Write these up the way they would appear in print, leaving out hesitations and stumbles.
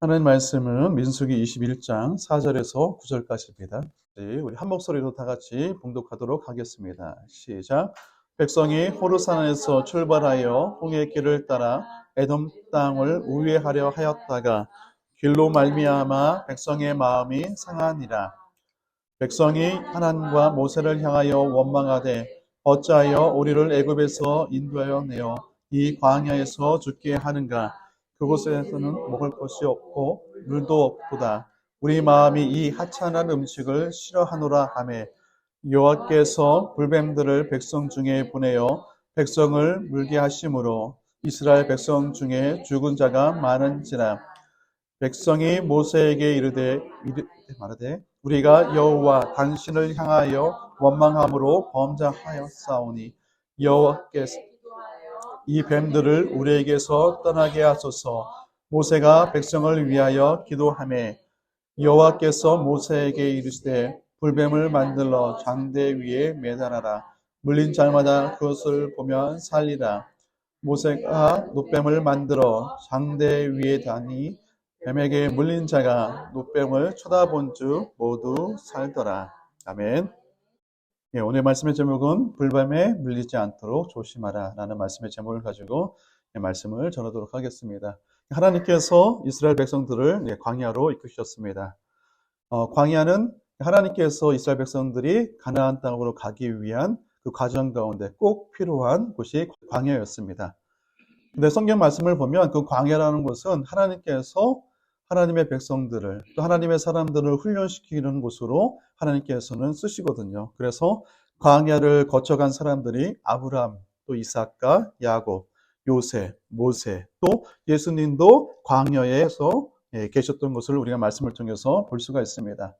하나님 말씀은 민수기 21장 4절에서 9절까지입니다. 우리 한 목소리로 다 같이 봉독하도록 하겠습니다. 시작. 백성이 호르산에서 출발하여 홍해 길을 따라 에돔 땅을 우회하려 하였다가 길로 말미암아 백성의 마음이 상하니라. 백성이 하나님과 모세를 향하여 원망하되 어찌하여 우리를 애굽에서 인도하여 내어 이 광야에서 죽게 하는가. 그곳에서는 먹을 것이 없고 물도 없도다. 우리 마음이 이 하찮은 음식을 싫어하노라 하매 여호와께서 불뱀들을 백성 중에 보내어 백성을 물게 하심으로 이스라엘 백성 중에 죽은 자가 많은지라. 백성이 모세에게 말하되 우리가 여호와 당신을 향하여 원망함으로 범죄하였사오니 여호와께서 이 뱀들을 우리에게서 떠나게 하소서. 모세가 백성을 위하여 기도하매 여호와께서 모세에게 이르시되 불뱀을 만들어 장대 위에 매달아라. 물린 자마다 그것을 보면 살리라. 모세가 놋뱀을 만들어 장대 위에 다니 뱀에게 물린 자가 놋뱀을 쳐다본 즉 모두 살더라. 아멘. 오늘 말씀의 제목은 불뱀에 물리지 않도록 조심하라 라는 말씀의 제목을 가지고 말씀을 전하도록 하겠습니다. 하나님께서 이스라엘 백성들을 광야로 이끄셨습니다. 광야는 하나님께서 이스라엘 백성들이 가나안 땅으로 가기 위한 그 과정 가운데 꼭 필요한 곳이 광야였습니다. 근데 성경 말씀을 보면 그 광야라는 곳은 하나님께서 하나님의 백성들을 또 하나님의 사람들을 훈련시키는 곳으로 하나님께서는 쓰시거든요. 그래서 광야를 거쳐간 사람들이 아브라함, 또 이삭과 야곱, 요셉, 모세, 또 예수님도 광야에서 계셨던 것을 우리가 말씀을 통해서 볼 수가 있습니다.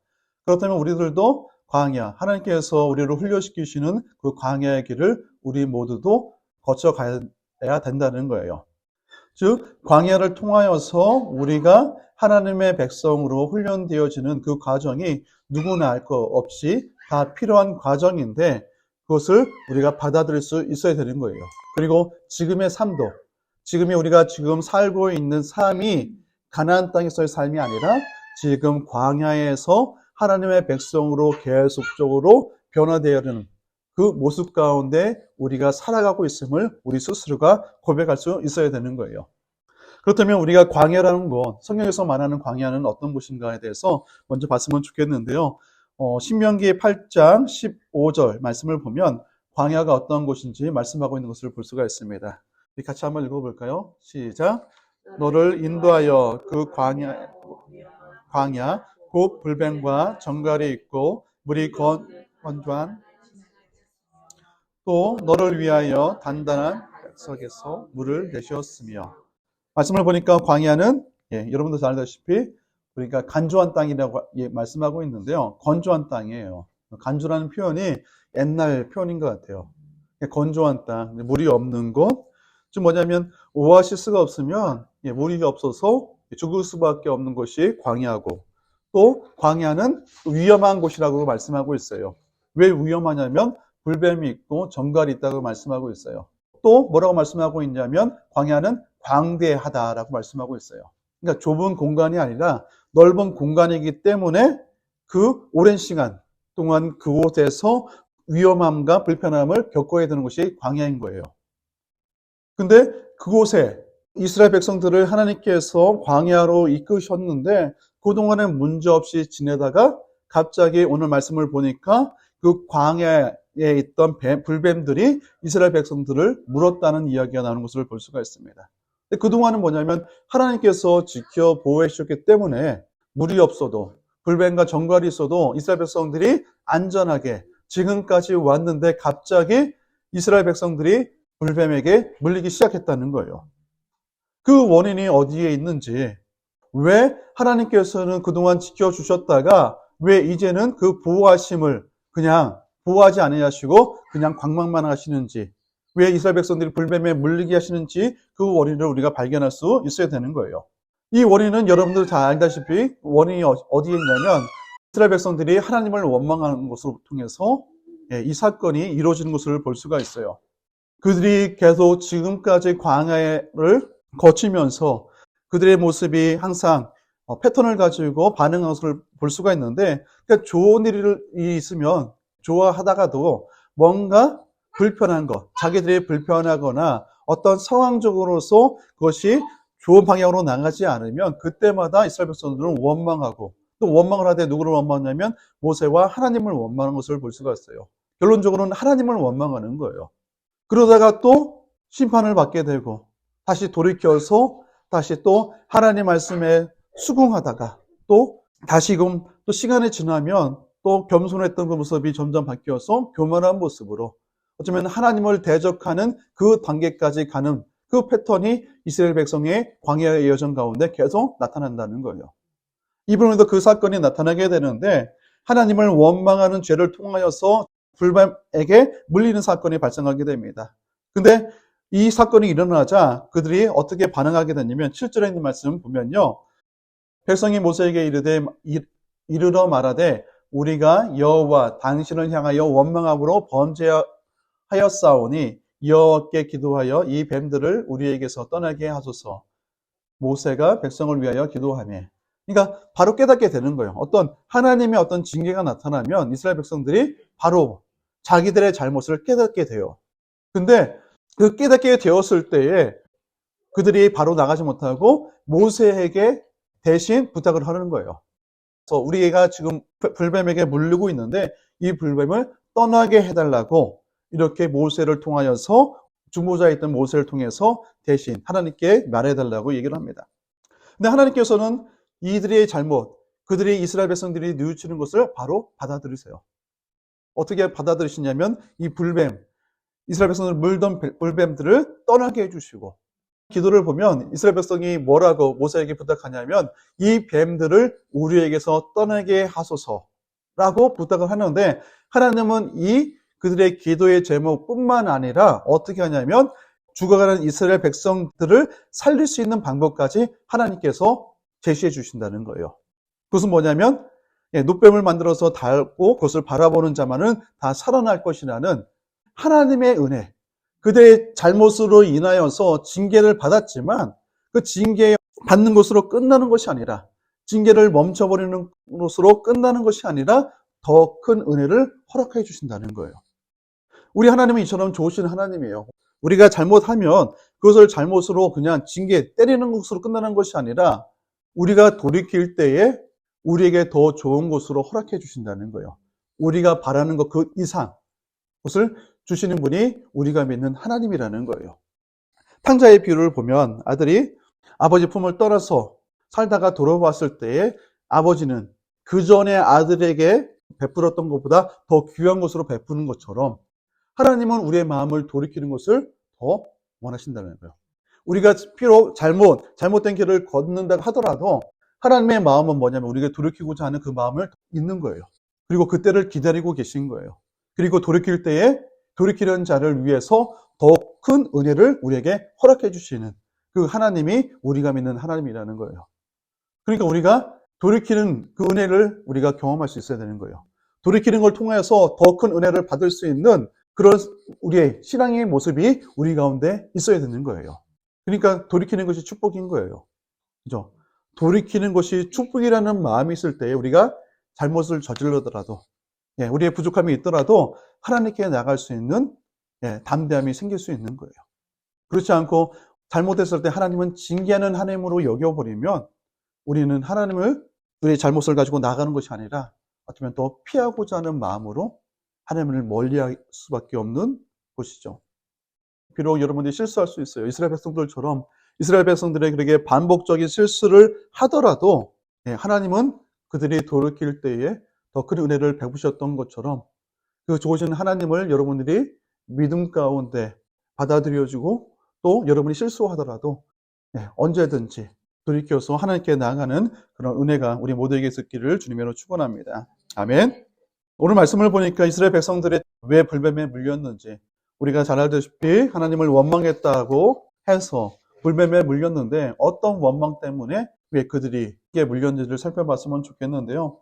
그렇다면 우리들도 광야, 하나님께서 우리를 훈련시키시는 그 광야의 길을 우리 모두도 거쳐가야 된다는 거예요. 즉 광야를 통하여서 우리가 하나님의 백성으로 훈련되어지는 그 과정이 누구나 알 것 없이 다 필요한 과정인데 그것을 우리가 받아들일 수 있어야 되는 거예요. 그리고 지금의 삶도, 지금이 우리가 지금 살고 있는 삶이 가나안 땅에서의 삶이 아니라 지금 광야에서 하나님의 백성으로 계속적으로 변화되어지는 그 모습 가운데 우리가 살아가고 있음을 우리 스스로가 고백할 수 있어야 되는 거예요. 그렇다면 우리가 광야라는 것, 성경에서 말하는 광야는 어떤 곳인가에 대해서 먼저 봤으면 좋겠는데요. 신명기 8장 15절 말씀을 보면 광야가 어떤 곳인지 말씀하고 있는 것을 볼 수가 있습니다. 같이 한번 읽어볼까요? 시작. 너를 인도하여 그 광야 곧 불뱀과 정갈이 있고 물이 건조한 또 너를 위하여 단단한 백석에서 물을 내셨으며. 말씀을 보니까 광야는 여러분도 잘 알다시피 우리가 간조한 땅이라고 말씀하고 있는데요. 건조한 땅이에요. 간조라는 표현이 옛날 표현인 것 같아요. 건조한 땅, 물이 없는 곳. 즉 뭐냐면 오아시스가 없으면 물이 없어서 죽을 수밖에 없는 곳이 광야고, 또 광야는 위험한 곳이라고 말씀하고 있어요. 왜 위험하냐면 불뱀이 있고 정갈이 있다고 말씀하고 있어요. 또 뭐라고 말씀하고 있냐면 광야는 광대하다라고 말씀하고 있어요. 그러니까 좁은 공간이 아니라 넓은 공간이기 때문에 그 오랜 시간 동안 그곳에서 위험함과 불편함을 겪어야 되는 것이 광야인 거예요. 근데 그곳에 이스라엘 백성들을 하나님께서 광야로 이끄셨는데 그동안에 문제없이 지내다가 갑자기 오늘 말씀을 보니까 그 광야에 있던 불뱀들이 이스라엘 백성들을 물었다는 이야기가 나오는 것을 볼 수가 있습니다. 그동안은 뭐냐면 하나님께서 지켜 보호해 주셨기 때문에 물이 없어도 불뱀과 정갈이 있어도 이스라엘 백성들이 안전하게 지금까지 왔는데 갑자기 이스라엘 백성들이 불뱀에게 물리기 시작했다는 거예요. 그 원인이 어디에 있는지, 왜 하나님께서는 그동안 지켜주셨다가 왜 이제는 그 보호하심을 그냥 보호하지 않으시고 그냥 관망만 하시는지, 왜 이스라엘 백성들이 불뱀에 물리게 하시는지 그 원인을 우리가 발견할 수 있어야 되는 거예요. 이 원인은 여러분들 다 알다시피 원인이 어디에 있냐면 이스라엘 백성들이 하나님을 원망하는 것을 통해서 이 사건이 이루어지는 것을 볼 수가 있어요. 그들이 계속 지금까지 광야를 거치면서 그들의 모습이 항상 패턴을 가지고 반응하는 것을 볼 수가 있는데, 그러니까 좋은 일이 있으면 좋아하다가도 뭔가 불편한 것, 자기들이 불편하거나 어떤 상황적으로서 그것이 좋은 방향으로 나가지 않으면 그때마다 이스라엘 백성들은 원망하고, 또 원망을 하되 누구를 원망하냐면 모세와 하나님을 원망하는 것을 볼 수가 있어요. 결론적으로는 하나님을 원망하는 거예요. 그러다가 또 심판을 받게 되고 다시 돌이켜서 다시 또 하나님 말씀에 수긍하다가 또 다시금 또 시간이 지나면 또 겸손했던 그 모습이 점점 바뀌어서 교만한 모습으로, 어쩌면 하나님을 대적하는 그 단계까지 가는 그 패턴이 이스라엘 백성의 광야의 여정 가운데 계속 나타난다는 거예요. 이번에도 그 사건이 나타나게 되는데, 하나님을 원망하는 죄를 통하여서 불뱀에게 물리는 사건이 발생하게 됩니다. 근데 이 사건이 일어나자 그들이 어떻게 반응하게 됐냐면 7절에 있는 말씀 보면요, 백성이 모세에게 이르러 말하되 우리가 여호와 당신을 향하여 원망함으로 범죄하였사오니 여호와께 기도하여 이 뱀들을 우리에게서 떠나게 하소서. 모세가 백성을 위하여 기도하며, 그러니까 바로 깨닫게 되는 거예요. 어떤 하나님의 어떤 징계가 나타나면 이스라엘 백성들이 바로 자기들의 잘못을 깨닫게 돼요. 근데 그 깨닫게 되었을 때에 그들이 바로 나가지 못하고 모세에게 대신 부탁을 하는 거예요. 그래서 우리가 지금 불뱀에게 물리고 있는데 이 불뱀을 떠나게 해달라고 이렇게 모세를 통하여서, 중보자에 있던 모세를 통해서 대신 하나님께 말해달라고 얘기를 합니다. 근데 하나님께서는 이들의 잘못, 그들이 이스라엘 백성들이 뉘우치는 것을 바로 받아들이세요. 어떻게 받아들이시냐면 이 불뱀, 이스라엘 백성들 물던 불뱀들을 떠나게 해주시고, 기도를 보면 이스라엘 백성이 뭐라고 모세에게 부탁하냐면 이 뱀들을 우리에게서 떠나게 하소서라고 부탁을 하는데, 하나님은 이 그들의 기도의 제목뿐만 아니라 어떻게 하냐면 죽어가는 이스라엘 백성들을 살릴 수 있는 방법까지 하나님께서 제시해 주신다는 거예요. 그것은 뭐냐면 놋뱀을 만들어서 달고 그것을 바라보는 자만은 다 살아날 것이라는 하나님의 은혜, 그들의 잘못으로 인하여서 징계를 받았지만 그 징계 받는 것으로 끝나는 것이 아니라, 징계를 멈춰버리는 것으로 끝나는 것이 아니라 더 큰 은혜를 허락해 주신다는 거예요. 우리 하나님은 이처럼 좋으신 하나님이에요. 우리가 잘못하면 그것을 잘못으로 그냥 징계 때리는 것으로 끝나는 것이 아니라 우리가 돌이킬 때에 우리에게 더 좋은 것으로 허락해 주신다는 거예요. 우리가 바라는 것 그 이상 그것을 주시는 분이 우리가 믿는 하나님이라는 거예요. 탕자의 비유를 보면 아들이 아버지 품을 떠나서 살다가 돌아왔을 때에 아버지는 그 전에 아들에게 베풀었던 것보다 더 귀한 것으로 베푸는 것처럼 하나님은 우리의 마음을 돌이키는 것을 더 원하신다는 거예요. 우리가 비록 잘못된 길을 걷는다 하더라도 하나님의 마음은 뭐냐면 우리가 돌이키고자 하는 그 마음을 있는 거예요. 그리고 그때를 기다리고 계신 거예요. 그리고 돌이킬 때에 돌이키는 자를 위해서 더 큰 은혜를 우리에게 허락해 주시는 그 하나님이 우리가 믿는 하나님이라는 거예요. 그러니까 우리가 돌이키는 그 은혜를 우리가 경험할 수 있어야 되는 거예요. 돌이키는 걸 통해서 더 큰 은혜를 받을 수 있는 그런 우리의 신앙의 모습이 우리 가운데 있어야 되는 거예요. 그러니까 돌이키는 것이 축복인 거예요. 그죠? 돌이키는 것이 축복이라는 마음이 있을 때 우리가 잘못을 저질러더라도, 우리의 부족함이 있더라도 하나님께 나갈 수 있는 담대함이 생길 수 있는 거예요. 그렇지 않고 잘못했을 때 하나님은 징계하는 하나님으로 여겨버리면 우리는 하나님을 우리의 잘못을 가지고 나가는 것이 아니라 어쩌면 더 피하고자 하는 마음으로 하나님을 멀리할 수밖에 없는 것이죠. 비록 여러분들이 실수할 수 있어요. 이스라엘 백성들처럼 이스라엘 백성들의 그렇게 반복적인 실수를 하더라도 하나님은 그들이 돌이킬 때에 더 큰 은혜를 베푸셨던 것처럼 그 좋으신 하나님을 여러분들이 믿음 가운데 받아들여주고 또 여러분이 실수하더라도 언제든지 돌이켜서 하나님께 나아가는 그런 은혜가 우리 모두에게 있기를 주님으로 축원합니다. 아멘. 오늘 말씀을 보니까 이스라엘 백성들이 왜 불뱀에 물렸는지, 우리가 잘 알다시피 하나님을 원망했다고 해서 불뱀에 물렸는데 어떤 원망 때문에 왜 그들이 이게 물렸는지를 살펴봤으면 좋겠는데요.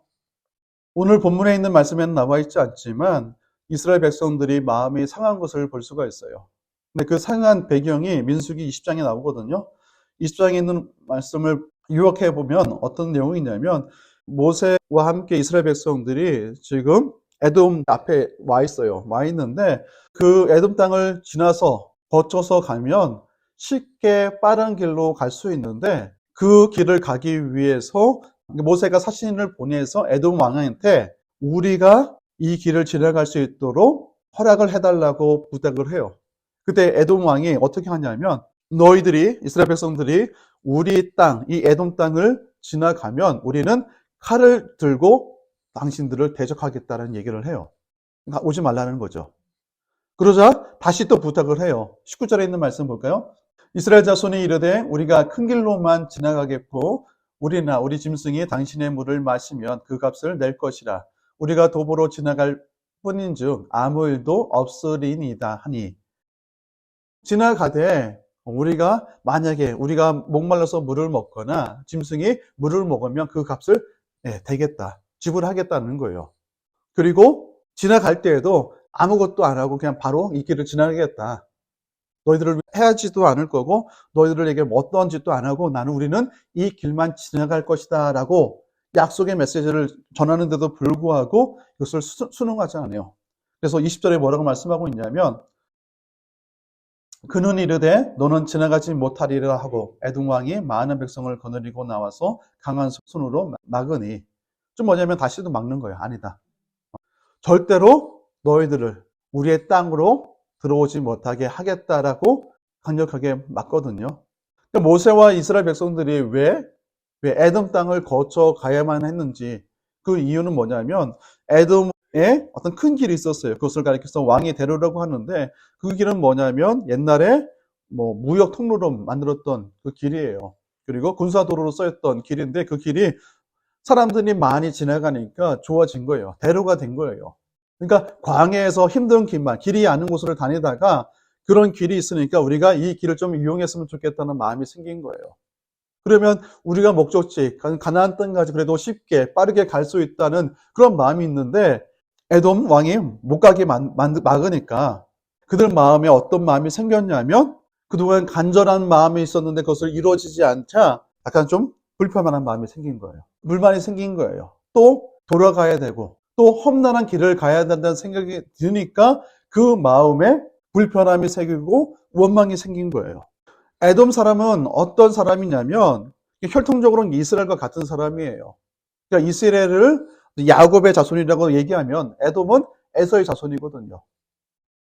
오늘 본문에 있는 말씀에는 나와 있지 않지만 이스라엘 백성들이 마음이 상한 것을 볼 수가 있어요. 근데 그 상한 배경이 민수기 20장에 나오거든요. 20장에 있는 말씀을 유학해 보면 어떤 내용이 있냐면 모세와 함께 이스라엘 백성들이 지금 에돔 앞에 와 있어요. 와 있는데 그 에돔 땅을 지나서 거쳐서 가면 쉽게 빠른 길로 갈 수 있는데 그 길을 가기 위해서 모세가 사신을 보내서 에돔 왕한테 우리가 이 길을 지나갈 수 있도록 허락을 해달라고 부탁을 해요. 그때 에돔 왕이 어떻게 하냐면 너희들이 이스라엘 백성들이 우리 땅, 이 에돔 땅을 지나가면 우리는 칼을 들고 당신들을 대적하겠다는 얘기를 해요. 그러니까 오지 말라는 거죠. 그러자 다시 또 부탁을 해요. 19절에 있는 말씀 볼까요? 이스라엘 자손이 이르되 우리가 큰 길로만 지나가겠고 우리나 우리 짐승이 당신의 물을 마시면 그 값을 낼 것이라. 우리가 도보로 지나갈 뿐인즉 아무 일도 없으리이다 하니 지나가되 만약에 우리가 목말라서 물을 먹거나 짐승이 물을 먹으면 그 값을 대겠다. 지불하겠다는 거예요. 그리고 지나갈 때에도 아무것도 안 하고 그냥 바로 이 길을 지나가겠다. 너희들을 해하지도 않을 거고 너희들에게 어떤 짓도 안 하고 우리는 이 길만 지나갈 것이다 라고 약속의 메시지를 전하는데도 불구하고 이것을 순응하지 않아요. 그래서 20절에 뭐라고 말씀하고 있냐면 그는 이르되 너는 지나가지 못하리라 하고 에돔 왕이 많은 백성을 거느리고 나와서 강한 손으로 막으니 좀 뭐냐면 다시도 막는 거예요. 아니다. 절대로 너희들을 우리의 땅으로 들어오지 못하게 하겠다라고 강력하게 막거든요. 그러니까 모세와 이스라엘 백성들이 왜 에돔 땅을 거쳐 가야만 했는지 그 이유는 뭐냐면 에돔에 어떤 큰 길이 있었어요. 그것을 가리켜서 왕이 데려오라고 하는데 그 길은 뭐냐면 옛날에 무역 통로로 만들었던 그 길이에요. 그리고 군사도로로 쓰였던 길인데 그 길이 사람들이 많이 지나가니까 좋아진 거예요. 대로가 된 거예요. 그러니까 광야에서 힘든 길이 아는 곳으로 다니다가 그런 길이 있으니까 우리가 이 길을 좀 이용했으면 좋겠다는 마음이 생긴 거예요. 그러면 우리가 목적지, 가나안 땅까지 그래도 쉽게 빠르게 갈 수 있다는 그런 마음이 있는데 에돔 왕이 못 가게 막으니까 그들 마음에 어떤 마음이 생겼냐면 그동안 간절한 마음이 있었는데 그것을 이루어지지 않자 약간 좀 불편한 마음이 생긴 거예요. 불만이 생긴 거예요. 또 돌아가야 되고 또 험난한 길을 가야 된다는 생각이 드니까 그 마음에 불편함이 생기고 원망이 생긴 거예요. 에돔 사람은 어떤 사람이냐면 혈통적으로는 이스라엘과 같은 사람이에요. 그러니까 이스라엘을 야곱의 자손이라고 얘기하면 에돔은 에서의 자손이거든요.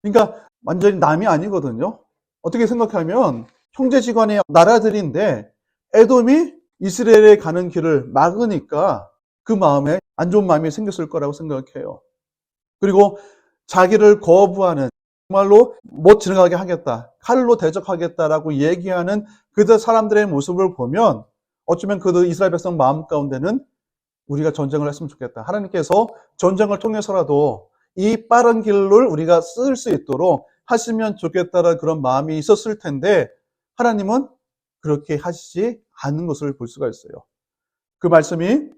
그러니까 완전히 남이 아니거든요. 어떻게 생각하면 형제지간의 나라들인데 에돔이 이스라엘에 가는 길을 막으니까 그 마음에 안 좋은 마음이 생겼을 거라고 생각해요. 그리고 자기를 거부하는 정말로 못 지나가게 하겠다. 칼로 대적하겠다라고 얘기하는 그들 사람들의 모습을 보면 어쩌면 그들 이스라엘 백성 마음 가운데는 우리가 전쟁을 했으면 좋겠다. 하나님께서 전쟁을 통해서라도 이 빠른 길을 우리가 쓸 수 있도록 하시면 좋겠다라는 그런 마음이 있었을 텐데 하나님은 그렇게 하시지 않는 것을 볼 수가 있어요. 그 말씀이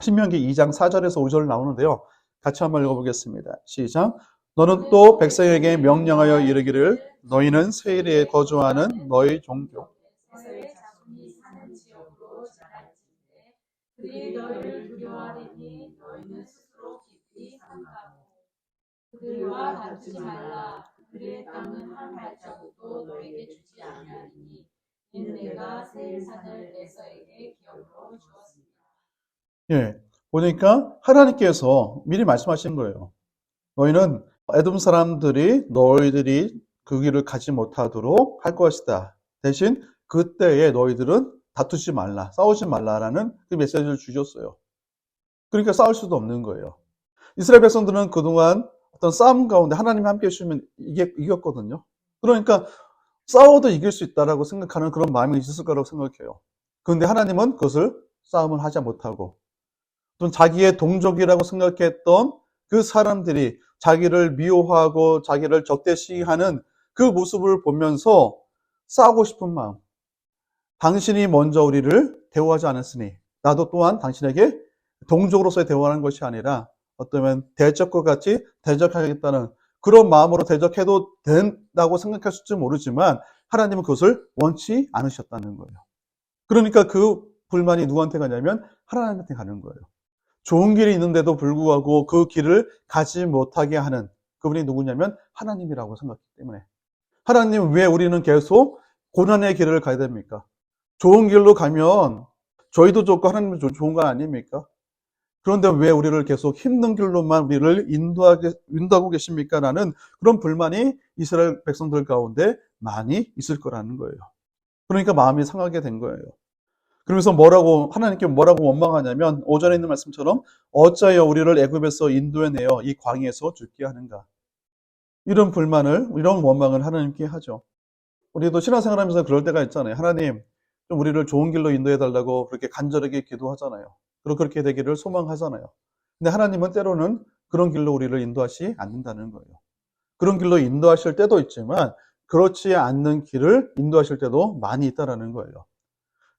신명기 2장 4절에서 5절 나오는데요. 같이 한번 읽어보겠습니다. 시작. 너는 또 백성에게 명령하여 이르기를 너희는 세일에 거주하는 너희 종족 그들이 너희를 두려워하리니 너희는 스스로 깊이 삼가고 그들과 다투지 말라. 그들의 땅은 한 발자국도 너에게 주지 아니하리니 이는 내가 세일산을 에서에게 기업으로 주었습니다. 예, 보니까 하나님께서 미리 말씀하신 거예요. 너희는 에돔 사람들이 너희들이 그 길을 가지 못하도록 할 것이다. 대신 그때에 너희들은 다투지 말라, 싸우지 말라라는 그 메시지를 주셨어요. 그러니까 싸울 수도 없는 거예요. 이스라엘 백성들은 그동안 어떤 싸움 가운데 하나님이 함께 해주시면 이겼거든요. 그러니까 싸워도 이길 수 있다라고 생각하는 그런 마음이 있었을 거라고 생각해요. 그런데 하나님은 그것을 싸움을 하지 못하고 또 자기의 동족이라고 생각했던 그 사람들이 자기를 미워하고 자기를 적대시하는 그 모습을 보면서 싸우고 싶은 마음. 당신이 먼저 우리를 대우하지 않았으니 나도 또한 당신에게 동족으로서의 대우하는 것이 아니라 어쩌면 대적과 같이 대적하겠다는 그런 마음으로 대적해도 된다고 생각했을지 모르지만 하나님은 그것을 원치 않으셨다는 거예요. 그러니까 그 불만이 누구한테 가냐면 하나님한테 가는 거예요. 좋은 길이 있는데도 불구하고 그 길을 가지 못하게 하는 그분이 누구냐면 하나님이라고 생각하기 때문에. 하나님, 왜 우리는 계속 고난의 길을 가야 됩니까? 좋은 길로 가면 저희도 좋고 하나님도 좋은 거 아닙니까? 그런데 왜 우리를 계속 힘든 길로만 우리를 인도하고 계십니까? 라는 그런 불만이 이스라엘 백성들 가운데 많이 있을 거라는 거예요. 그러니까 마음이 상하게 된 거예요. 그러면서 하나님께 뭐라고 원망하냐면, 오전에 있는 말씀처럼 어찌하여 우리를 애굽에서 인도해내어 이 광야에서 죽게 하는가. 이런 이런 원망을 하나님께 하죠. 우리도 신앙생활하면서 그럴 때가 있잖아요. 하나님, 좀 우리를 좋은 길로 인도해달라고 그렇게 간절하게 기도하잖아요. 그리고 그렇게 되기를 소망하잖아요. 근데 하나님은 때로는 그런 길로 우리를 인도하지 않는다는 거예요. 그런 길로 인도하실 때도 있지만 그렇지 않는 길을 인도하실 때도 많이 있다는 거예요.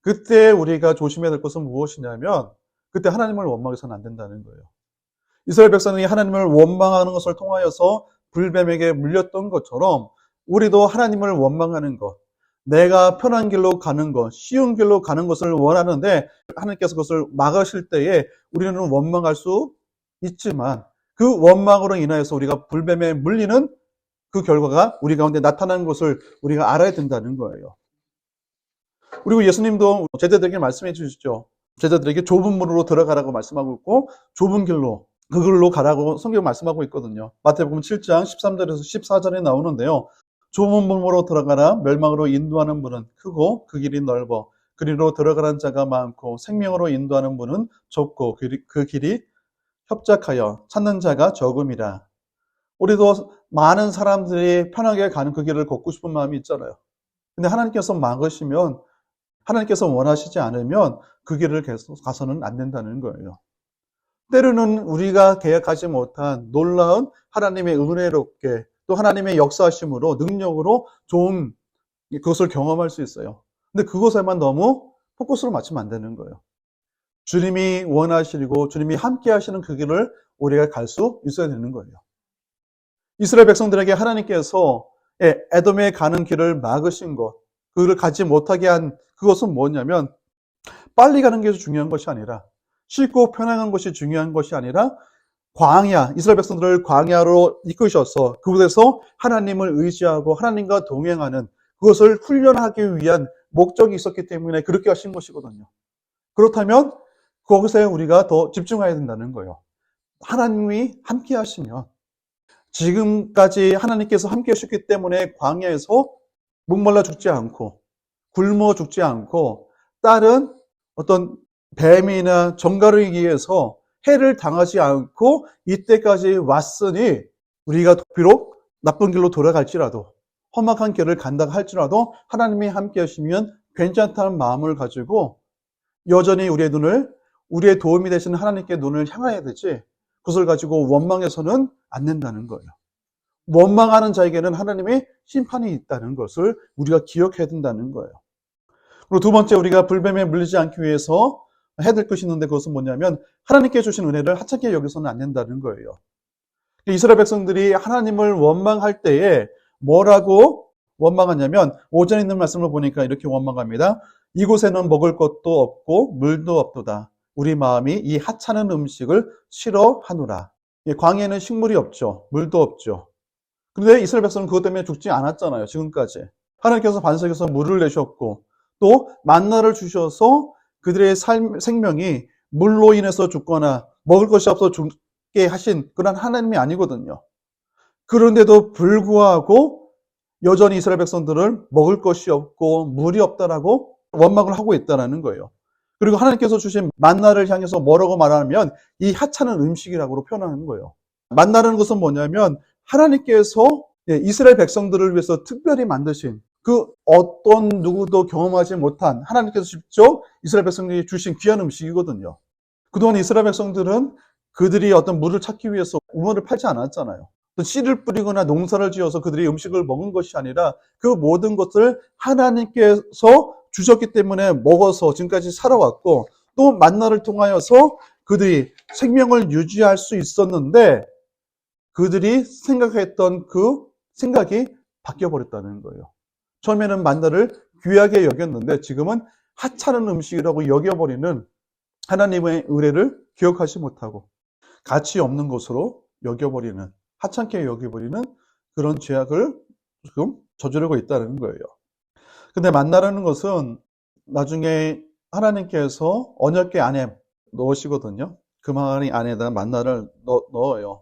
그때 우리가 조심해야 될 것은 무엇이냐면 그때 하나님을 원망해서는 안 된다는 거예요. 이스라엘 백성이 하나님을 원망하는 것을 통하여서 불뱀에게 물렸던 것처럼 우리도 하나님을 원망하는 것, 내가 편한 길로 가는 것, 쉬운 길로 가는 것을 원하는데 하나님께서 그것을 막으실 때에 우리는 원망할 수 있지만 그 원망으로 인하여서 우리가 불뱀에 물리는 그 결과가 우리 가운데 나타나는 것을 우리가 알아야 된다는 거예요. 그리고 예수님도 제자들에게 말씀해 주시죠. 제자들에게 좁은 문으로 들어가라고 말씀하고 있고 좁은 길로 그 길로 가라고 성경 말씀하고 있거든요. 마태복음 7장 13절에서 14절에 나오는데요. 좁은 문으로 들어가라. 멸망으로 인도하는 문은 크고 그 길이 넓어 그리로 들어가는 자가 많고 생명으로 인도하는 문은 좁고 그 길이 협착하여 찾는 자가 적음이라. 우리도 많은 사람들이 편하게 가는 그 길을 걷고 싶은 마음이 있잖아요. 근데 하나님께서 막으시면, 하나님께서 원하시지 않으면 그 길을 계속 가서는 안 된다는 거예요. 때로는 우리가 계획하지 못한 놀라운 하나님의 은혜롭게 또 하나님의 역사하심으로 능력으로 좋은 그것을 경험할 수 있어요. 근데 그것에만 너무 포커스를 맞추면 안 되는 거예요. 주님이 원하시고 주님이 함께 하시는 그 길을 우리가 갈 수 있어야 되는 거예요. 이스라엘 백성들에게 하나님께서 에돔에 가는 길을 막으신 것, 그를 가지 못하게 한 그것은 뭐냐면 빨리 가는 게 중요한 것이 아니라 쉽고 편안한 것이 중요한 것이 아니라 광야, 이스라엘 백성들을 광야로 이끄셔서 그곳에서 하나님을 의지하고 하나님과 동행하는 그것을 훈련하기 위한 목적이 있었기 때문에 그렇게 하신 것이거든요. 그렇다면 거기서 우리가 더 집중해야 된다는 거예요. 하나님이 함께 하시면 지금까지 하나님께서 함께 하셨기 때문에 광야에서 목말라 죽지 않고 굶어 죽지 않고 다른 어떤 뱀이나 정갈에 의해서 해를 당하지 않고 이때까지 왔으니 우리가 비록 나쁜 길로 돌아갈지라도 험악한 길을 간다 할지라도 하나님이 함께 하시면 괜찮다는 마음을 가지고 여전히 우리의 도움이 되시는 하나님께 눈을 향해야 되지 그것을 가지고 원망해서는 안 된다는 거예요. 원망하는 자에게는 하나님의 심판이 있다는 것을 우리가 기억해야 된다는 거예요. 그리고 두 번째, 우리가 불뱀에 물리지 않기 위해서 해야 될 것이 있는데 그것은 뭐냐면 하나님께 주신 은혜를 하찮게 여기서는 안 된다는 거예요. 이스라엘 백성들이 하나님을 원망할 때에 뭐라고 원망하냐면 오전에 있는 말씀을 보니까 이렇게 원망합니다. 이곳에는 먹을 것도 없고 물도 없도다. 우리 마음이 이 하찮은 음식을 싫어하노라. 광야에는 식물이 없죠. 물도 없죠. 그런데 이스라엘 백성은 그것 때문에 죽지 않았잖아요. 지금까지. 하나님께서 반석에서 물을 내셨고 또 만나를 주셔서 그들의 생명이 물로 인해서 죽거나 먹을 것이 없어 죽게 하신 그런 하나님이 아니거든요. 그런데도 불구하고 여전히 이스라엘 백성들을 먹을 것이 없고 물이 없다라고 원망을 하고 있다는 거예요. 그리고 하나님께서 주신 만나를 향해서 뭐라고 말하면 이 하찮은 음식이라고 표현하는 거예요. 만나라는 것은 뭐냐면 하나님께서 이스라엘 백성들을 위해서 특별히 만드신 그 어떤 누구도 경험하지 못한 하나님께서 직접 이스라엘 백성들이 주신 귀한 음식이거든요. 그동안 이스라엘 백성들은 그들이 어떤 물을 찾기 위해서 우물을 파지 않았잖아요. 씨를 뿌리거나 농사를 지어서 그들이 음식을 먹은 것이 아니라 그 모든 것을 하나님께서 주셨기 때문에 먹어서 지금까지 살아왔고 또 만나를 통하여서 그들이 생명을 유지할 수 있었는데 그들이 생각했던 그 생각이 바뀌어버렸다는 거예요. 처음에는 만나를 귀하게 여겼는데 지금은 하찮은 음식이라고 여겨버리는 하나님의 의뢰를 기억하지 못하고 가치 없는 것으로 여겨버리는, 하찮게 여겨버리는 그런 죄악을 지금 저지르고 있다는 거예요. 근데 만나라는 것은 나중에 하나님께서 언약궤 안에 넣으시거든요. 그 말이 안에다 만나를 넣어요.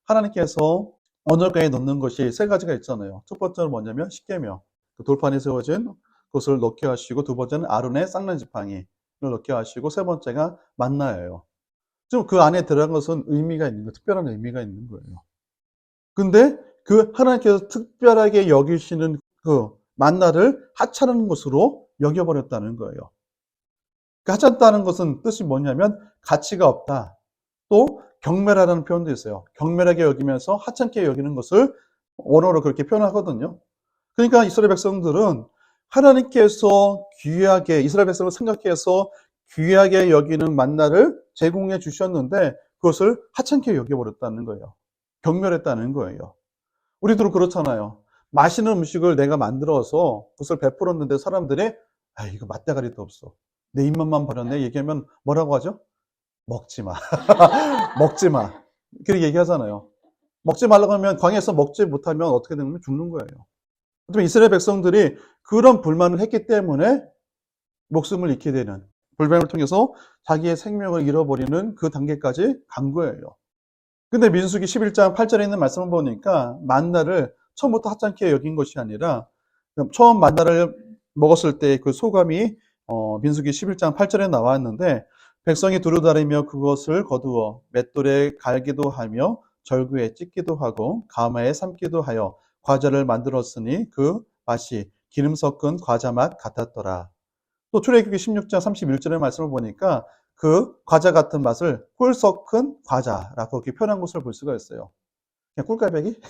하나님께서 언약궤에 넣는 것이 세 가지가 있잖아요. 첫 번째는 뭐냐면 십계명, 그 돌판에 세워진 것을 넣게 하시고, 두 번째는 아론의 쌍난 지팡이를 넣게 하시고, 세 번째가 만나예요. 좀 그 안에 들어간 것은 의미가 있는 거예요. 특별한 의미가 있는 거예요. 근데 그 하나님께서 특별하게 여기시는 그 만나를 하찮은 것으로 여겨버렸다는 거예요. 그 하찮다는 것은 뜻이 뭐냐면 가치가 없다. 또 경멸하다는 표현도 있어요. 경멸하게 여기면서 하찮게 여기는 것을 원어로 그렇게 표현하거든요. 그러니까 이스라엘 백성들은 하나님께서 귀하게, 이스라엘 백성을 생각해서 귀하게 여기는 만나를 제공해 주셨는데 그것을 하찮게 여겨버렸다는 거예요. 경멸했다는 거예요. 우리도 그렇잖아요. 맛있는 음식을 내가 만들어서 그것을 베풀었는데 사람들이 아, 이거 맛대가리도 없어. 내 입맛만 버렸네. 얘기하면 뭐라고 하죠? 먹지 마. 먹지 마. 그렇게 얘기하잖아요. 먹지 말라고 하면 광야에서 먹지 못하면 어떻게 되냐면 죽는 거예요. 그렇지만 이스라엘 백성들이 그런 불만을 했기 때문에 목숨을 잃게 되는, 불뱀을 통해서 자기의 생명을 잃어버리는 그 단계까지 간 거예요. 근데 민수기 11장 8절에 있는 말씀을 보니까 만나를 처음부터 하찮게 여긴 것이 아니라 처음 만나를 먹었을 때 그 소감이 민수기 11장 8절에 나왔는데 백성이 두루다니며 그것을 거두어 맷돌에 갈기도 하며 절구에 찢기도 하고 가마에 삶기도 하여 과자를 만들었으니 그 맛이 기름 섞은 과자 맛 같았더라. 또 출애굽기 16장 31절의 말씀을 보니까 그 과자 같은 맛을 꿀 섞은 과자라고 이렇게 표현한 것을 볼 수가 있어요. 그냥 꿀까베기?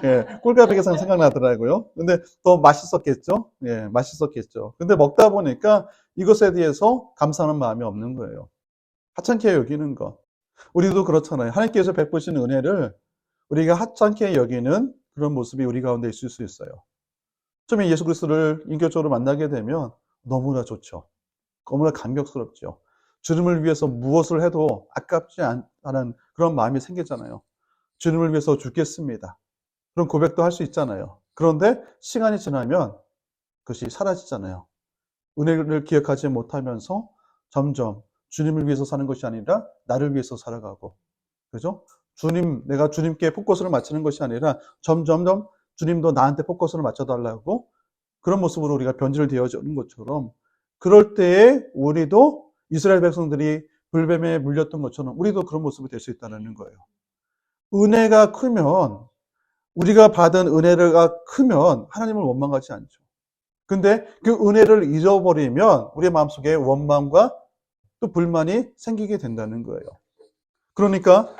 예, 꿀까베기 생각나더라고요. 근데 더 맛있었겠죠? 예, 맛있었겠죠. 근데 먹다 보니까 이것에 대해서 감사하는 마음이 없는 거예요. 하찮게 여기는 것. 우리도 그렇잖아요. 하나님께서 베푸신 은혜를 우리가 하찮게 여기는 그런 모습이 우리 가운데 있을 수 있어요. 처음에 예수 그리스도를 인격적으로 만나게 되면 너무나 좋죠. 너무나 감격스럽죠. 주님을 위해서 무엇을 해도 아깝지 않은 그런 마음이 생기잖아요. 주님을 위해서 죽겠습니다. 그런 고백도 할 수 있잖아요. 그런데 시간이 지나면 그것이 사라지잖아요. 은혜를 기억하지 못하면서 점점 주님을 위해서 사는 것이 아니라 나를 위해서 살아가고, 그죠? 내가 주님께 포커스를 맞추는 것이 아니라 점점점 주님도 나한테 포커스를 맞춰달라고 그런 모습으로 우리가 변질을 되어지는 것처럼, 그럴 때에 우리도 이스라엘 백성들이 불뱀에 물렸던 것처럼 우리도 그런 모습이 될 수 있다는 거예요. 은혜가 크면, 우리가 받은 은혜가 크면 하나님을 원망하지 않죠. 근데 그 은혜를 잊어버리면 우리의 마음속에 원망과 또 불만이 생기게 된다는 거예요. 그러니까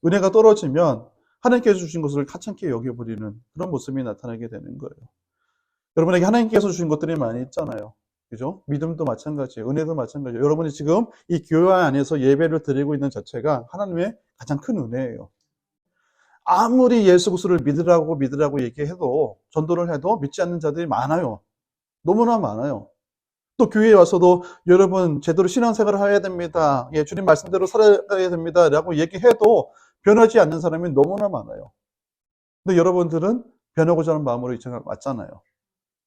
은혜가 떨어지면 하나님께서 주신 것을 하찮게 여겨버리는 그런 모습이 나타나게 되는 거예요. 여러분에게 하나님께서 주신 것들이 많이 있잖아요. 그죠? 믿음도 마찬가지예요. 은혜도 마찬가지예요. 여러분이 지금 이 교회 안에서 예배를 드리고 있는 자체가 하나님의 가장 큰 은혜예요. 아무리 예수 그리스도를 믿으라고 얘기해도, 전도를 해도 믿지 않는 자들이 많아요. 너무나 많아요. 또 교회에 와서도 여러분 제대로 신앙생활을 해야 됩니다. 예, 주님 말씀대로 살아야 됩니다. 라고 얘기해도 변하지 않는 사람이 너무나 많아요. 근데 여러분들은 변하고자 하는 마음으로 이천에 왔잖아요.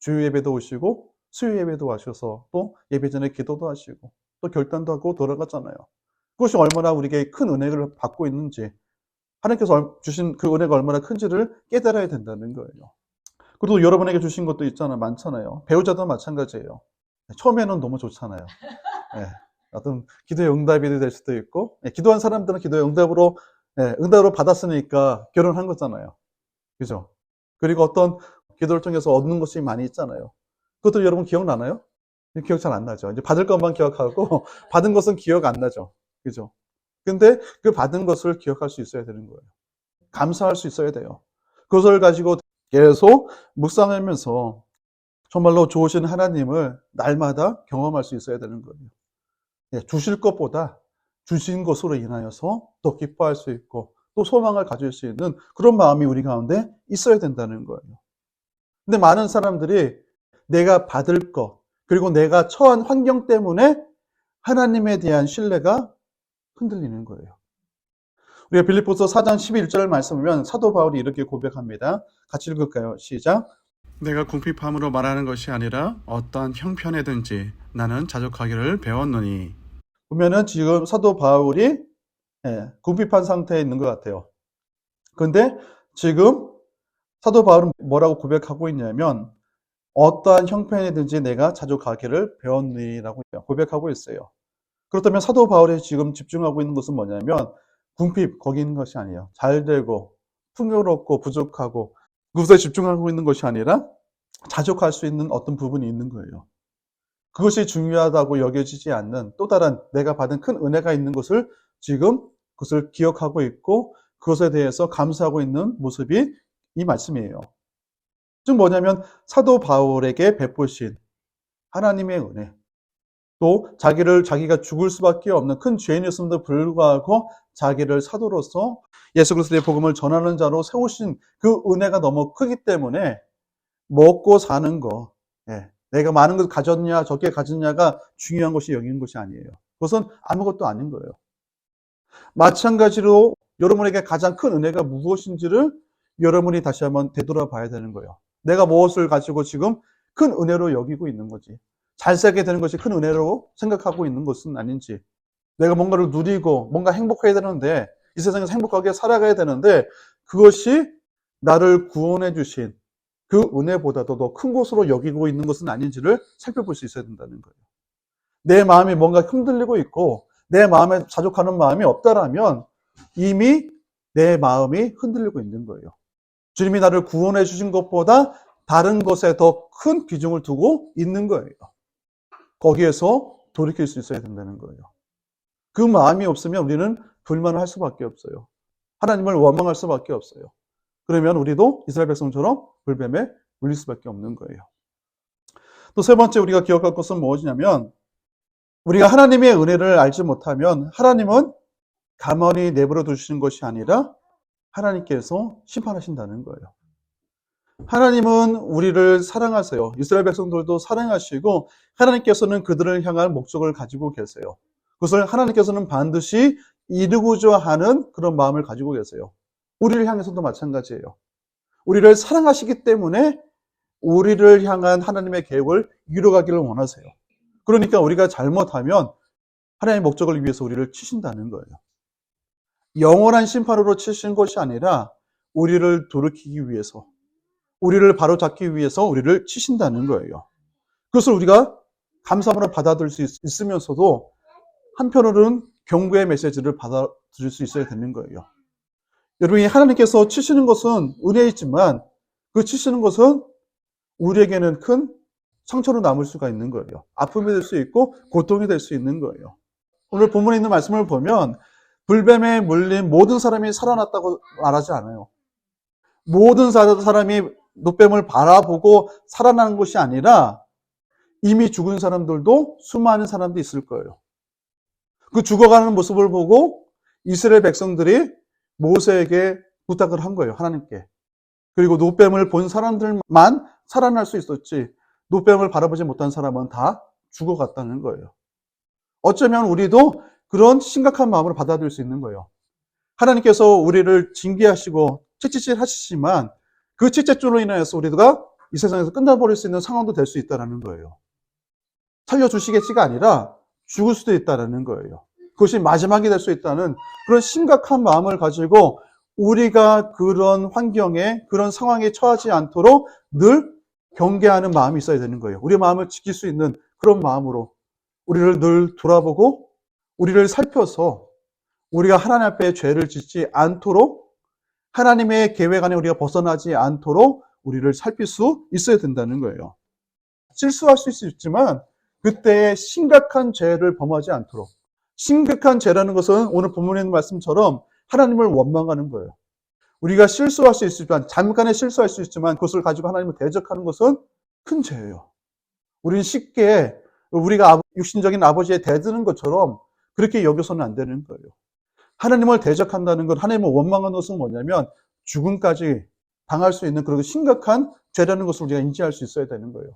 주일 예배도 오시고 수요 예배도 와셔서 또 예배 전에 기도도 하시고 또 결단도 하고 돌아갔잖아요. 그것이 얼마나 우리에게 큰 은혜를 받고 있는지, 하나님께서 주신 그 은혜가 얼마나 큰지를 깨달아야 된다는 거예요. 그리고 여러분에게 주신 것도 있잖아요. 많잖아요. 배우자도 마찬가지예요. 처음에는 너무 좋잖아요. 예, 어떤 기도의 응답이 될 수도 있고, 예, 기도한 사람들은 기도의 응답으로, 예, 응답으로 받았으니까 결혼한 거잖아요. 그죠? 그리고 어떤 기도를 통해서 얻는 것이 많이 있잖아요. 그것도 여러분 기억나나요? 기억 잘 안 나죠. 이제 받을 것만 기억하고 받은 것은 기억 안 나죠. 그죠? 근데 그 받은 것을 기억할 수 있어야 되는 거예요. 감사할 수 있어야 돼요. 그것을 가지고 계속 묵상하면서 정말로 좋으신 하나님을 날마다 경험할 수 있어야 되는 거예요. 예, 주실 것보다 주신 것으로 인하여서 더 기뻐할 수 있고 또 소망을 가질 수 있는 그런 마음이 우리 가운데 있어야 된다는 거예요. 근데 많은 사람들이 내가 받을 것, 그리고 내가 처한 환경 때문에 하나님에 대한 신뢰가 흔들리는 거예요. 우리가 빌립보서 4장 11절 말씀 보면 사도 바울이 이렇게 고백합니다. 같이 읽을까요? 시작. 내가 궁핍함으로 말하는 것이 아니라 어떠한 형편에든지 나는 자족하기를 배웠노니. 보면은 지금 사도 바울이 궁핍한 상태에 있는 것 같아요. 그런데 지금 사도 바울은 뭐라고 고백하고 있냐면 어떠한 형편이든지 내가 자족하기를 배웠니라고 고백하고 있어요. 그렇다면 사도 바울이 지금 집중하고 있는 것은 뭐냐면 궁핍 거기 있는 것이 아니에요. 잘 되고 풍요롭고 부족하고 그것에 집중하고 있는 것이 아니라 자족할 수 있는 어떤 부분이 있는 거예요. 그것이 중요하다고 여겨지지 않는 또 다른 내가 받은 큰 은혜가 있는 것을 지금 그것을 기억하고 있고 그것에 대해서 감사하고 있는 모습이 이 말씀이에요. 즉 뭐냐면 사도 바울에게 베푸신 하나님의 은혜, 또 자기가 죽을 수밖에 없는 큰 죄인이었음에도 불구하고 자기를 사도로서 예수 그리스도의 복음을 전하는 자로 세우신 그 은혜가 너무 크기 때문에 먹고 사는 거, 내가 많은 것을 가졌냐 적게 가졌냐가 중요한 것이 여기는 것이 아니에요. 그것은 아무것도 아닌 거예요. 마찬가지로 여러분에게 가장 큰 은혜가 무엇인지를 여러분이 다시 한번 되돌아봐야 되는 거예요. 내가 무엇을 가지고 지금 큰 은혜로 여기고 있는 거지. 잘 살게 되는 것이 큰 은혜로 생각하고 있는 것은 아닌지. 내가 뭔가를 누리고 뭔가 행복해야 되는데 이 세상에서 행복하게 살아가야 되는데 그것이 나를 구원해 주신 그 은혜보다도 더 큰 것으로 여기고 있는 것은 아닌지를 살펴볼 수 있어야 된다는 거예요. 내 마음이 뭔가 흔들리고 있고 내 마음에 자족하는 마음이 없다라면 이미 내 마음이 흔들리고 있는 거예요. 주님이 나를 구원해 주신 것보다 다른 것에 더 큰 비중을 두고 있는 거예요. 거기에서 돌이킬 수 있어야 된다는 거예요. 그 마음이 없으면 우리는 불만을 할 수밖에 없어요. 하나님을 원망할 수밖에 없어요. 그러면 우리도 이스라엘 백성처럼 불뱀에 물릴 수밖에 없는 거예요. 또 세 번째 우리가 기억할 것은 무엇이냐면 우리가 하나님의 은혜를 알지 못하면 하나님은 가만히 내버려 두시는 것이 아니라 하나님께서 심판하신다는 거예요. 하나님은 우리를 사랑하세요. 이스라엘 백성들도 사랑하시고 하나님께서는 그들을 향한 목적을 가지고 계세요. 그것을 하나님께서는 반드시 이루고자 하는 그런 마음을 가지고 계세요. 우리를 향해서도 마찬가지예요. 우리를 사랑하시기 때문에 우리를 향한 하나님의 계획을 이루어가기를 원하세요. 그러니까 우리가 잘못하면 하나님의 목적을 위해서 우리를 치신다는 거예요. 영원한 심판으로 치신 것이 아니라 우리를 돌이키기 위해서, 우리를 바로잡기 위해서 우리를 치신다는 거예요. 그것을 우리가 감사함으로 받아들일 수 있으면서도 한편으로는 경고의 메시지를 받아들일 수 있어야 되는 거예요. 여러분이 하나님께서 치시는 것은 은혜이지만 그 치시는 것은 우리에게는 큰 상처로 남을 수가 있는 거예요. 아픔이 될 수 있고 고통이 될 수 있는 거예요. 오늘 본문에 있는 말씀을 보면 불뱀에 물린 모든 사람이 살아났다고 말하지 않아요. 모든 사람이 노뱀을 바라보고 살아나는 것이 아니라 이미 죽은 사람들도 수많은 사람도 있을 거예요. 그 죽어가는 모습을 보고 이스라엘 백성들이 모세에게 부탁을 한 거예요. 하나님께. 그리고 노뱀을 본 사람들만 살아날 수 있었지 노뱀을 바라보지 못한 사람은 다 죽어갔다는 거예요. 어쩌면 우리도 그런 심각한 마음으로 받아들일 수 있는 거예요. 하나님께서 우리를 징계하시고 채찍질 하시지만 그 채찍질로 인해서 우리가 이 세상에서 끝나버릴 수 있는 상황도 될 수 있다는 거예요. 살려주시겠지가 아니라 죽을 수도 있다는 거예요. 그것이 마지막이 될 수 있다는 그런 심각한 마음을 가지고 우리가 그런 환경에 그런 상황에 처하지 않도록 늘 경계하는 마음이 있어야 되는 거예요. 우리 마음을 지킬 수 있는 그런 마음으로 우리를 늘 돌아보고 우리를 살펴서 우리가 하나님 앞에 죄를 짓지 않도록 하나님의 계획 안에 우리가 벗어나지 않도록 우리를 살필 수 있어야 된다는 거예요. 실수할 수 있지만 그때의 심각한 죄를 범하지 않도록. 심각한 죄라는 것은 오늘 본문에 있는 말씀처럼 하나님을 원망하는 거예요. 우리가 실수할 수 있지만 잠깐에 실수할 수 있지만 그것을 가지고 하나님을 대적하는 것은 큰 죄예요. 우리는 쉽게 우리가 육신적인 아버지에 대드는 것처럼 그렇게 여겨서는 안 되는 거예요. 하나님을 대적한다는 것, 하나님을 원망하는 것은 뭐냐면 죽음까지 당할 수 있는 그런 심각한 죄라는 것을 우리가 인지할 수 있어야 되는 거예요.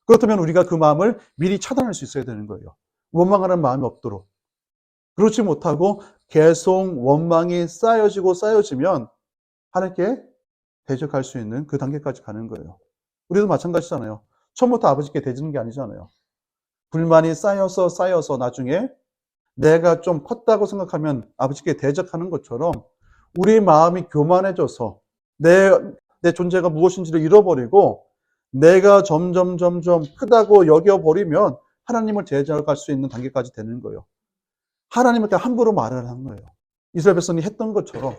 그렇다면 우리가 그 마음을 미리 차단할 수 있어야 되는 거예요. 원망하는 마음이 없도록. 그렇지 못하고 계속 원망이 쌓여지면 하나님께 대적할 수 있는 그 단계까지 가는 거예요. 우리도 마찬가지잖아요. 처음부터 아버지께 대지는 게 아니잖아요. 불만이 쌓여서 나중에 내가 좀 컸다고 생각하면 아버지께 대적하는 것처럼 우리 마음이 교만해져서 내 존재가 무엇인지를 잃어버리고 내가 점점 크다고 여겨버리면 하나님을 대적할 수 있는 단계까지 되는 거예요. 하나님한테 함부로 말을 하는 거예요. 이스라엘 백성이 했던 것처럼.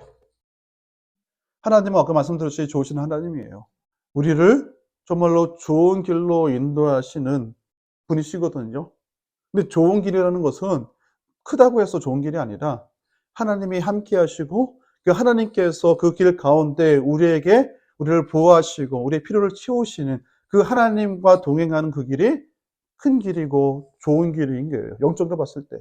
하나님은 아까 말씀드렸듯이 좋으신 하나님이에요. 우리를 정말로 좋은 길로 인도하시는 분이시거든요. 근데 좋은 길이라는 것은 크다고 해서 좋은 길이 아니라 하나님이 함께 하시고 그 하나님께서 그 길 가운데 우리를 보호하시고 우리의 필요를 채우시는 그 하나님과 동행하는 그 길이 큰 길이고 좋은 길인 거예요. 영적으로 봤을 때.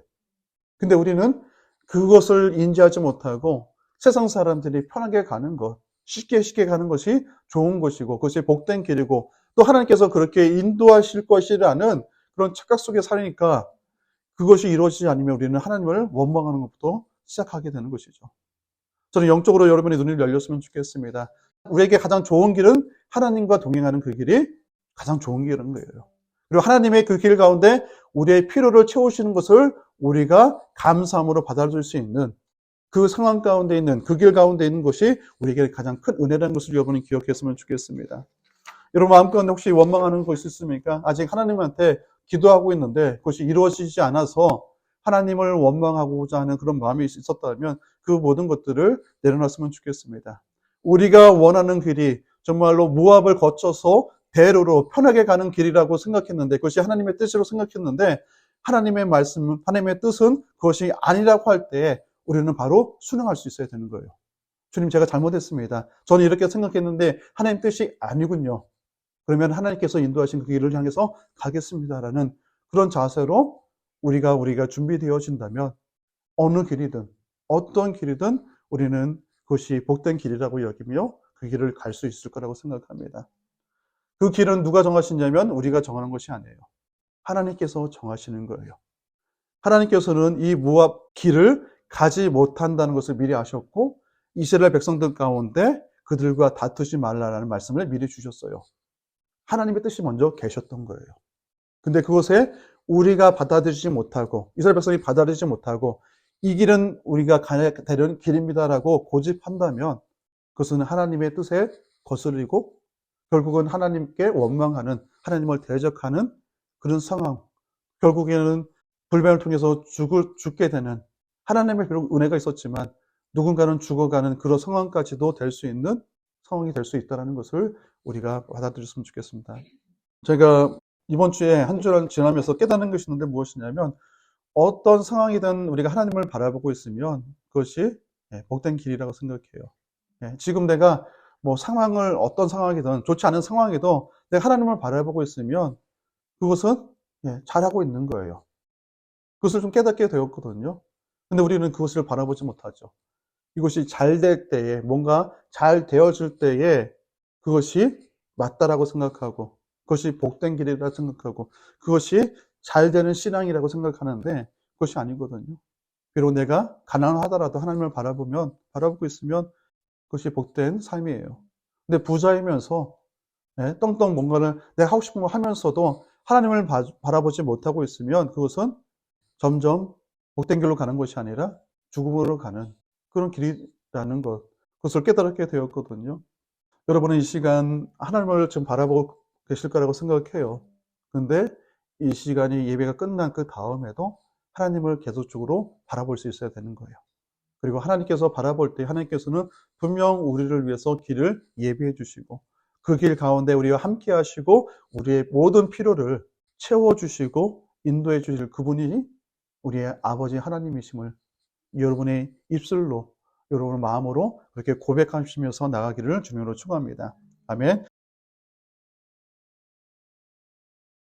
근데 우리는 그것을 인지하지 못하고 세상 사람들이 편하게 가는 것, 쉽게 가는 것이 좋은 것이고 그것이 복된 길이고 또 하나님께서 그렇게 인도하실 것이라는 그런 착각 속에 사니까 그것이 이루어지지 않으면 우리는 하나님을 원망하는 것부터 시작하게 되는 것이죠. 저는 영적으로 여러분의 눈이 열렸으면 좋겠습니다. 우리에게 가장 좋은 길은 하나님과 동행하는 그 길이 가장 좋은 길인 거예요. 그리고 하나님의 그 길 가운데 우리의 필요를 채우시는 것을 우리가 감사함으로 받아줄 수 있는 그 상황 가운데 있는 그 길 가운데 있는 것이 우리에게 가장 큰 은혜라는 것을 여러분이 기억했으면 좋겠습니다. 여러분 마음 가운데 혹시 원망하는 것이 있습니까? 아직 하나님한테 기도하고 있는데 그것이 이루어지지 않아서 하나님을 원망하고자 하는 그런 마음이 있었다면 그 모든 것들을 내려놨으면 좋겠습니다. 우리가 원하는 길이 정말로 모압을 거쳐서 대로로 편하게 가는 길이라고 생각했는데 그것이 하나님의 뜻으로 생각했는데 하나님의 말씀, 하나님의 뜻은 그것이 아니라고 할 때 우리는 바로 순응할 수 있어야 되는 거예요. 주님 제가 잘못했습니다. 저는 이렇게 생각했는데 하나님 뜻이 아니군요. 그러면 하나님께서 인도하신 그 길을 향해서 가겠습니다라는 그런 자세로 우리가 준비되어진다면 어느 길이든 어떤 길이든 우리는 그것이 복된 길이라고 여기며 그 길을 갈 수 있을 거라고 생각합니다. 그 길은 누가 정하시냐면 우리가 정하는 것이 아니에요. 하나님께서 정하시는 거예요. 하나님께서는 이 모압 길을 가지 못한다는 것을 미리 아셨고 이스라엘 백성들 가운데 그들과 다투지 말라라는 말씀을 미리 주셨어요. 하나님의 뜻이 먼저 계셨던 거예요. 근데 그것에 우리가 받아들이지 못하고 이스라엘 백성이 받아들이지 못하고 이 길은 우리가 가야 되는 길입니다라고 고집한다면 그것은 하나님의 뜻에 거스르고 결국은 하나님께 원망하는 하나님을 대적하는 그런 상황 결국에는 불변을 통해서 죽게 되는 하나님의 비록 은혜가 있었지만 누군가는 죽어가는 그런 상황까지도 될 수 있는 상황이 될 수 있다는 것을 우리가 받아들였으면 좋겠습니다. 제가 이번 주에 한 주를 지나면서 깨닫는 것이 있는데 무엇이냐면 어떤 상황이든 우리가 하나님을 바라보고 있으면 그것이 복된 길이라고 생각해요. 지금 내가 상황을 어떤 상황이든 좋지 않은 상황에도 내가 하나님을 바라보고 있으면 그것은 잘하고 있는 거예요. 그것을 좀 깨닫게 되었거든요. 근데 우리는 그것을 바라보지 못하죠. 이것이 잘 될 때에 뭔가 잘 되어질 때에 그것이 맞다라고 생각하고 그것이 복된 길이라고 생각하고 그것이 잘 되는 신앙이라고 생각하는데 그것이 아니거든요. 비록 내가 가난하더라도 하나님을 바라보고 있으면 그것이 복된 삶이에요. 근데 부자이면서 떵떵 뭔가를 내가 하고 싶은 거 하면서도 하나님을 바라보지 못하고 있으면 그것은 점점 복된 길로 가는 것이 아니라 죽음으로 가는 그런 길이라는 것, 그것을 깨달게 되었거든요. 여러분은 이 시간 하나님을 지금 바라보고 계실 거라고 생각해요. 근데 이 시간이 예배가 끝난 그 다음에도 하나님을 계속적으로 바라볼 수 있어야 되는 거예요. 그리고 하나님께서 바라볼 때 하나님께서는 분명 우리를 위해서 길을 예비해 주시고 그 길 가운데 우리와 함께 하시고 우리의 모든 필요를 채워주시고 인도해 주실 그분이 우리의 아버지 하나님이심을 여러분의 입술로 여러분의 마음으로 그렇게 고백하시면서 나가기를 주님으로 축원합니다. 아멘.